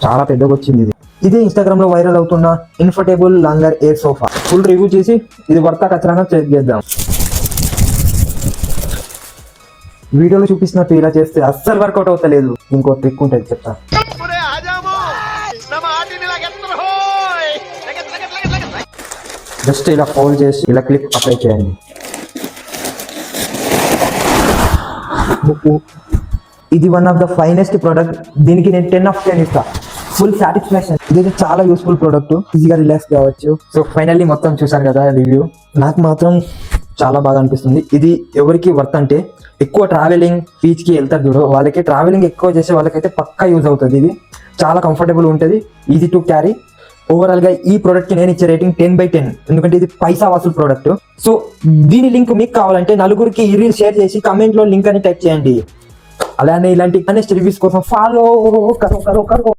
చాలా పెద్దగా వచ్చింది ఇది. ఇదే ఇన్స్టాగ్రామ్ లో వైరల్ అవుతున్న inflatable lounger air sofa full review చేసి ఇది వర్తా ఖచ్చితంగా చెక్ చేద్దాం. వీడియోలో చూపిస్తున్నట్టు ఇలా చేస్తే అస్సలు వర్కౌట్ అవుతలేదు. ఇంకో ట్రిక్ ఉంటుంది చెప్తా. జస్ట్ ఇలా ఫోల్డ్ చేసి ఇలా క్లిప్ అప్లై చేయండి. ఇది one of the finest product. దీనికి నేను 10 of 10 ఇస్తా. Full satisfaction. ఇది చాలా యూస్ఫుల్ ప్రోడక్ట్. ఈజీగా రిలాక్స్ కావచ్చు. సో ఫైనల్లీ మొత్తం చూసాను కదా రివ్యూ. నాకు మాత్రం చాలా బాగా అనిపిస్తుంది. ఇది ఎవరికి వర్త్ అంటే ఎక్కువ ట్రావెలింగ్ బీచ్కి వెళ్తారు చూడు, వాళ్ళకి ట్రావెలింగ్ ఎక్కువ చేసే వాళ్ళకైతే పక్కా యూజ్ అవుతుంది. ఇది చాలా కంఫర్టబుల్ ఉంటుంది, ఈజీ టు క్యారీ. ఓవరాల్ గా ఈ ప్రోడక్ట్ కి నేను ఇచ్చే రేటింగ్ 10/10. ఎందుకంటే ఇది పైసా వసూలు ప్రోడక్ట్. సో దీని లింక్ మీకు కావాలంటే నలుగురికి ఈ రీల్ షేర్ చేసి కమెంట్ లో లింక్ అని టైప్ చేయండి. అలానే ఇలాంటి నెక్స్ట్ రివ్యూస్ కోసం ఫాలో కరో.